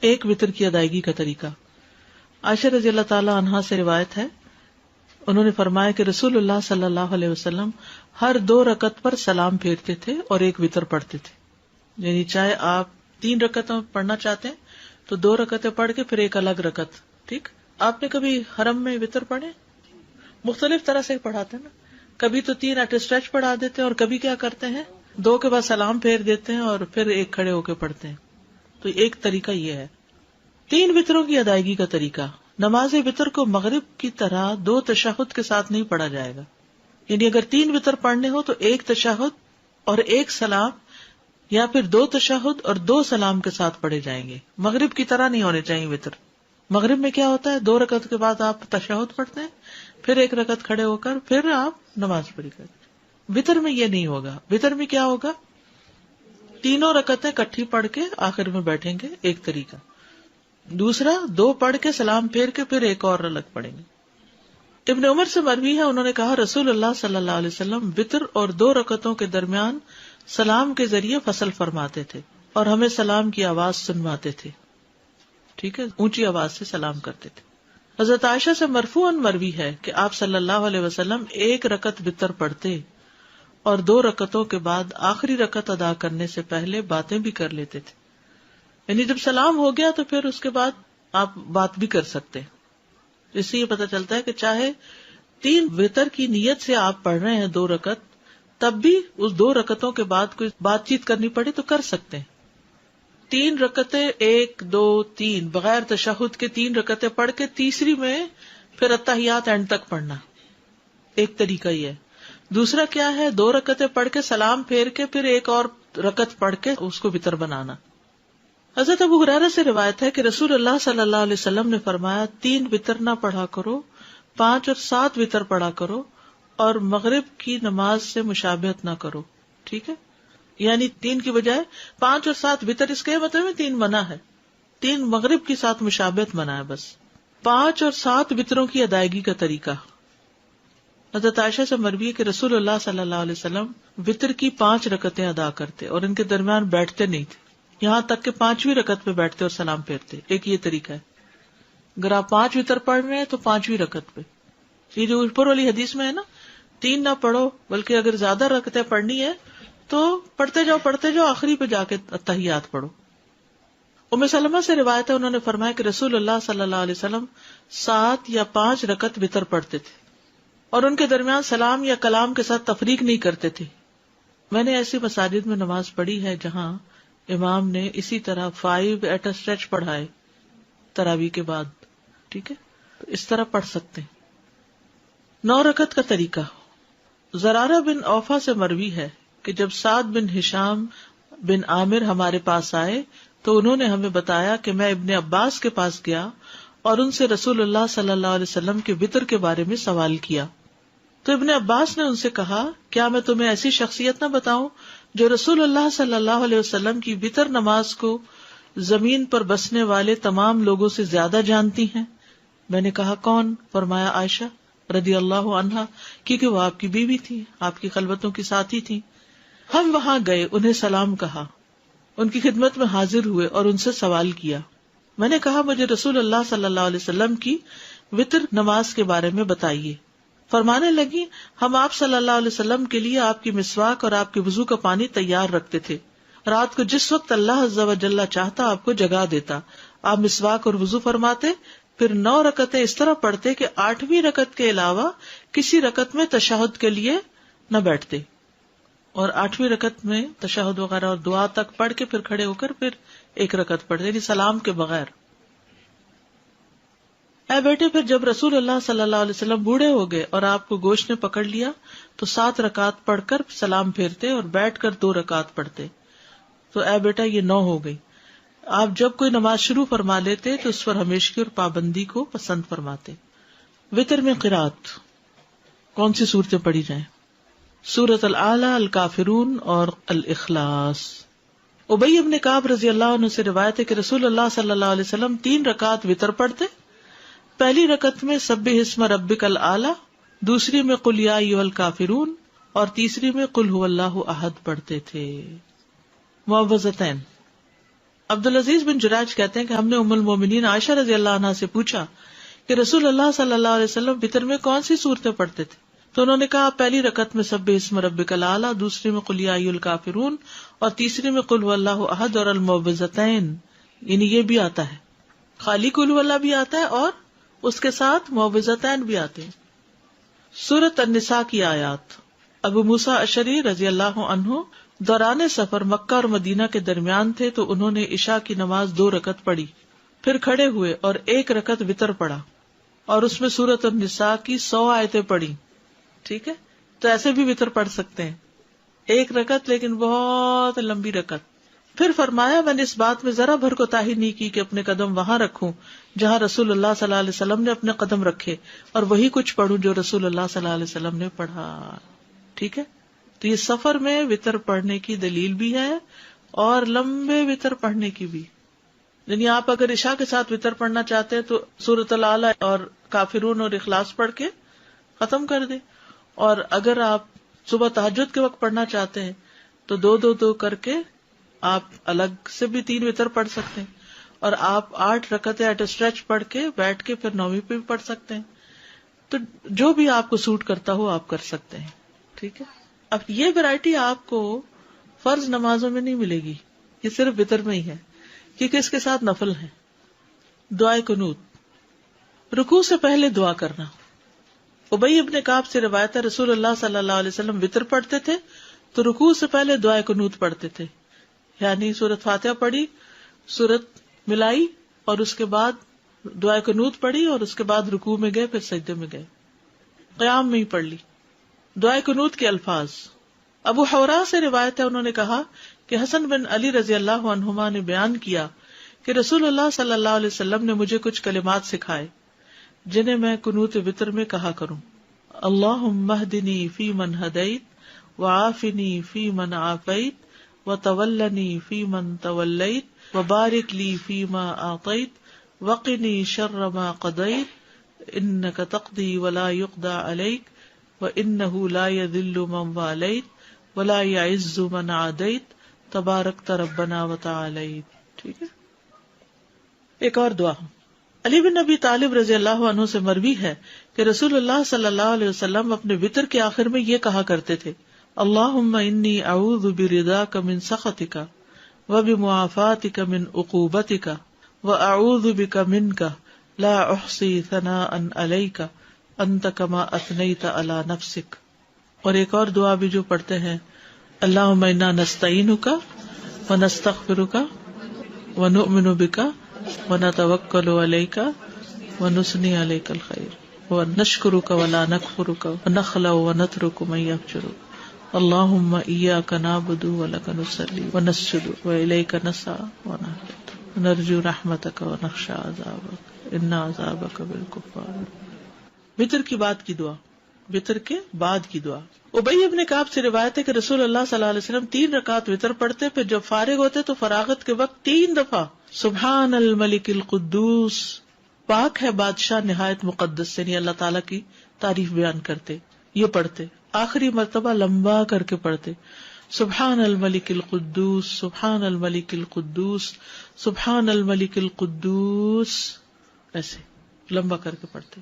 ایک وتر کی ادائیگی کا طریقہ. عائشہ رضی اللہ تعالی عنہا سے روایت ہے، انہوں نے فرمایا کہ رسول اللہ صلی اللہ علیہ وسلم ہر 2 رکعت پر سلام پھیرتے تھے اور ایک وتر پڑھتے تھے. یعنی چاہے آپ 3 رکعتوں پڑھنا چاہتے ہیں تو 2 رکعتیں پڑھ کے پھر ایک الگ رکعت. ٹھیک، آپ نے کبھی حرم میں وتر پڑھے؟ مختلف طرح سے پڑھاتے ہیں نا، کبھی تو 3 ایٹ اسٹریچ پڑھا دیتے ہیں اور کبھی کیا کرتے ہیں 2 کے بعد سلام پھیر دیتے ہیں اور پھر ایک کھڑے ہو کے پڑھتے ہیں. تو ایک طریقہ یہ ہے. 3 وتروں کی ادائیگی کا طریقہ. نماز وتر کو مغرب کی طرح 2 تشہد کے ساتھ نہیں پڑھا جائے گا. یعنی اگر 3 وتر پڑھنے ہو تو 1 تشہد اور 1 سلام، یا پھر 2 تشہد اور 2 سلام کے ساتھ پڑھے جائیں گے. مغرب کی طرح نہیں ہونے چاہیے وتر. مغرب میں کیا ہوتا ہے 2 رکعت کے بعد آپ تشہد پڑھتے ہیں، پھر 1 رکعت کھڑے ہو کر پھر آپ نماز پڑھی کرتے. وتر میں یہ نہیں ہوگا. وتر میں کیا ہوگا، 3 رکعتیں کٹھی پڑھ کے آخر میں بیٹھیں گے، ایک طریقہ. دوسرا 2 پڑھ کے سلام پھیر کے پھر ایک اور الگ پڑھیں گے. ابن عمر سے مروی ہے، انہوں نے کہا رسول اللہ صلی اللہ علیہ وسلم وتر اور 2 رکعتوں کے درمیان سلام کے ذریعے فصل فرماتے تھے اور ہمیں سلام کی آواز سنواتے تھے. ٹھیک ہے، اونچی آواز سے سلام کرتے تھے. حضرت عائشہ سے مرفوعاً مروی ہے کہ آپ صلی اللہ علیہ وسلم 1 رکعت وتر پڑھتے اور 2 رکعتوں کے بعد آخری رکعت ادا کرنے سے پہلے باتیں بھی کر لیتے تھے. یعنی جب سلام ہو گیا تو پھر اس کے بعد آپ بات بھی کر سکتے ہیں. اس سے یہ پتہ چلتا ہے کہ چاہے 3 وتر کی نیت سے آپ پڑھ رہے ہیں 2 رکعت، تب بھی اس 2 رکعتوں کے بعد کوئی بات چیت کرنی پڑے تو کر سکتے ہیں. 3 رکعتیں 1 2 3 بغیر تشہد کے 3 رکعتیں پڑھ کے تیسری میں پھر اتحیات اینڈ تک پڑھنا، ایک طریقہ یہ ہے. دوسرا کیا ہے 2 رکعتیں پڑھ کے سلام پھیر کے پھر ایک اور رکعت پڑھ کے اس کو وتر بنانا. حضرت ابو ہریرہ سے روایت ہے کہ رسول اللہ صلی اللہ علیہ وسلم نے فرمایا 3 وتر نہ پڑھا کرو، 5 اور 7 وتر پڑھا کرو اور مغرب کی نماز سے مشابہت نہ کرو. ٹھیک ہے، یعنی 3 کی بجائے 5 اور 7 وتر، اس کے مطلب 3 منع ہے، 3 مغرب کے ساتھ مشابہت منع ہے بس. 5 اور 7 وتروں کی ادائیگی کا طریقہ. حضرت عائشہ سے مروی ہے کہ رسول اللہ صلی اللہ علیہ وسلم وتر کی 5 رکعتیں ادا کرتے اور ان کے درمیان بیٹھتے نہیں تھے، یہاں تک کہ 5ویں رکعت پہ بیٹھتے اور سلام پھیرتے. ایک یہ طریقہ ہے. اگر آپ 5 وتر پڑھ رہے ہیں تو 5ویں رکعت پہ. یہ جو اوپر والی حدیث میں ہے نا 3 نہ پڑھو، بلکہ اگر زیادہ رکعتیں پڑھنی ہے تو پڑھتے جاؤ آخری پہ جا کے اتحیات پڑھو. ام سلمہ سے روایت ہے، انہوں نے فرمایا کہ رسول اللہ صلی اللہ علیہ وسلم 7 یا 5 رکعت وتر پڑھتے تھے اور ان کے درمیان سلام یا کلام کے ساتھ تفریق نہیں کرتے تھے. میں نے ایسی مساجد میں نماز پڑھی ہے جہاں امام نے اسی طرح 5 ایٹ اے اسٹریچ پڑھائے تراویح کے بعد. ٹھیک ہے، تو اس طرح پڑھ سکتے ہیں. 9 رکعت کا طریقہ. زرارہ بن اوفا سے مروی ہے کہ جب سعد بن ہشام بن عامر ہمارے پاس آئے تو انہوں نے ہمیں بتایا کہ میں ابن عباس کے پاس گیا اور ان سے رسول اللہ صلی اللہ علیہ وسلم کے وتر کے بارے میں سوال کیا. تو ابن عباس نے ان سے کہا کیا میں تمہیں ایسی شخصیت نہ بتاؤں جو رسول اللہ صلی اللہ علیہ وسلم کی وتر نماز کو زمین پر بسنے والے تمام لوگوں سے زیادہ جانتی ہیں؟ میں نے کہا کون؟ فرمایا عائشہ رضی اللہ عنہا، کیونکہ وہ آپ کی بیوی تھی، آپ کی خلوتوں کی ساتھی تھی. ہم وہاں گئے، انہیں سلام کہا، ان کی خدمت میں حاضر ہوئے اور ان سے سوال کیا. میں نے کہا مجھے رسول اللہ صلی اللہ علیہ وسلم کی وتر نماز کے بارے میں بتائیے. فرمانے لگی ہم آپ صلی اللہ علیہ وسلم کے لیے آپ کی مسواک اور آپ کے وضو کا پانی تیار رکھتے تھے. رات کو جس وقت اللہ عز و جل چاہتا آپ کو جگا دیتا. آپ مسواک اور وضو فرماتے، پھر 9 رکعتیں اس طرح پڑھتے کہ 8ویں رکعت کے علاوہ کسی رکعت میں تشہد کے لیے نہ بیٹھتے، اور 8ویں رکعت میں تشہد وغیرہ اور دعا تک پڑھ کے پھر کھڑے ہو کر پھر 1 رکعت پڑھتے، یعنی سلام کے بغیر. اے بیٹے، پھر جب رسول اللہ صلی اللہ علیہ وسلم بوڑھے ہو گئے اور آپ کو گوشت نے پکڑ لیا تو 7 رکعت پڑھ کر سلام پھیرتے اور بیٹھ کر 2 رکعت پڑھتے. تو اے بیٹا یہ 9 ہو گئی. آپ جب کوئی نماز شروع فرما لیتے تو اس پر ہمیشگی اور پابندی کو پسند فرماتے. وتر میں قرات کون سی صورتیں پڑھی جائیں؟ سورۃ الاعلی، الکافرون اور الاخلاص. ابی بن کعب رضی اللہ عنہ سے روایت ہے کہ رسول اللہ صلی اللہ علیہ وسلم 3 رکعت وتر پڑھتے. پہلی رکعت میں سبح اسم ربک الاعلی، دوسری میں قل یا ایھا الکافرون اور تیسری میں قل ھو اللہ احد پڑھتے تھے. معوذتین. عبدالعزیز بن جراج کہتے ہیں کہ ہم نے ام المومنین عائشہ رضی اللہ عنہا سے پوچھا کہ رسول اللہ صلی اللہ علیہ وسلم وتر میں کون سی صورتیں پڑھتے تھے؟ تو انہوں نے کہا آپ پہلی رکعت میں سبح اسم ربک الاعلی، دوسری میں قل یا ایھا الکافرون، اور تیسری میں قل ھواللہ احد اور المعوذتین، یعنی یہ بھی آتا ہے، خالی قل ھواللہ بھی آتا ہے اور اس کے ساتھ معوذتین بھی آتے ہیں۔ سورۃ النساء کی آیات۔ ابو موسیٰ اشعری رضی اللہ عنہ دوران سفر مکہ اور مدینہ کے درمیان تھے، تو انہوں نے عشاء کی نماز 2 رکعت پڑھی، پھر کھڑے ہوئے اور 1 رکعت وتر پڑھا، اور اس میں سورۃ النساء کی 100 آیتیں پڑھی۔ ٹھیک ہے، تو ایسے بھی وتر پڑھ سکتے ہیں، 1 رکعت لیکن بہت لمبی رکعت۔ پھر فرمایا میں نے اس بات میں ذرا بھر کوتاہی نہیں کی کہ اپنے قدم وہاں رکھوں جہاں رسول اللہ صلی اللہ علیہ وسلم نے اپنے قدم رکھے، اور وہی کچھ پڑھوں جو رسول اللہ صلی اللہ علیہ وسلم نے پڑھا۔ ٹھیک ہے، تو یہ سفر میں وتر پڑھنے کی دلیل بھی ہے اور لمبے وتر پڑھنے کی بھی۔ یعنی آپ اگر عشاء کے ساتھ وتر پڑھنا چاہتے ہیں تو سورۃ الاعلی اور کافرون اور اخلاص پڑھ کے ختم کر دیں، اور اگر آپ صبح تہجد کے وقت پڑھنا چاہتے ہیں تو 2 کر کے آپ الگ سے بھی 3 وتر پڑھ سکتے ہیں، اور آپ 8 رکعتیں ایٹ اسٹریچ پڑھ کے بیٹھ کے پھر 9ویں پہ بھی پڑھ سکتے ہیں۔ تو جو بھی آپ کو سوٹ کرتا ہو آپ کر سکتے ہیں۔ ٹھیک ہے، اب یہ ویرائٹی آپ کو فرض نمازوں میں نہیں ملے گی، یہ صرف وتر میں ہی ہے، کیونکہ اس کے ساتھ نفل ہے۔ دعائے قنوت، رکوع سے پہلے دعا کرنا۔ ابی ابن کعب سے روایت ہے رسول اللہ صلی اللہ علیہ وسلم وتر پڑھتے تھے تو رکوع سے پہلے دعائے قنوت پڑھتے تھے، یعنی سورۃ فاتحہ پڑھی، سورت ملائی، اور اس کے بعد دعائے قنوت پڑھی، اور اس کے بعد رکوع میں گئے، پھر سجدے میں گئے، قیام میں ہی پڑھ لی۔ دعائے قنوت کے الفاظ، ابو حورا سے روایت ہے انہوں نے کہا کہ حسن بن علی رضی اللہ عنہما نے بیان کیا کہ رسول اللہ صلی اللہ علیہ وسلم نے مجھے کچھ کلمات سکھائے جنہیں میں قنوت وتر میں کہا کروں۔ اللہم اہدنی فی من ہدیت، وعافنی فی من عافیت، وتولنی فی من تولیت، وبارک لی فیما اعطیت، وقنی شر ما قضیت، انک تقضی ولا یقضی علیک، وانہ لا یذل من والیت ولا یعز من عادیت، تبارکت ربنا وتعالیت۔ ٹھیک ہے، ایک اور دعا علی بن ابی طالب رضی اللہ عنہ سے مروی ہے کہ رسول اللہ صلی اللہ علیہ وسلم اپنے وتر کے آخر میں یہ کہا کرتے تھے، اللہم انی اعوذ برضاک من سخطک وبمعافاتک من عقوبتک واعوذ بک منک لا احصی ثناء علیک انت کما اثنیت علی نفسک۔ اور ایک اور دعا بھی جو پڑھتے ہیں، اللہم انا نستعینک ونستغفرک ونؤمن بک ونتوکل علیک ونثنی علیک الخیر ونشکرک ولا نکفرک ونخلع ونترک من یفجرک، اللہم ایاک نعبد ولک نصلی ونسجد والیک نسعی ونرجو رحمتک ونخشی عذابک ان عذابک بالکفار۔ وتر کی بعد کی دعا، وتر کے بعد کی دعا۔ ابی ابن کعب سے روایت ہے کہ رسول اللہ صلی اللہ علیہ وسلم 3 رکعات وتر پڑھتے، پھر جب فارغ ہوتے تو فراغت کے وقت 3 دفعہ سبحان الملک القدوس، پاک ہے بادشاہ نہایت مقدس، یعنی اللہ تعالیٰ کی تعریف بیان کرتے، یہ پڑھتے، آخری مرتبہ لمبا کر کے پڑھتے، سبحان الملک القدوس سبحان الملک القدوس سبحان الملک القدوس، ایسے لمبا کر کے پڑھتے۔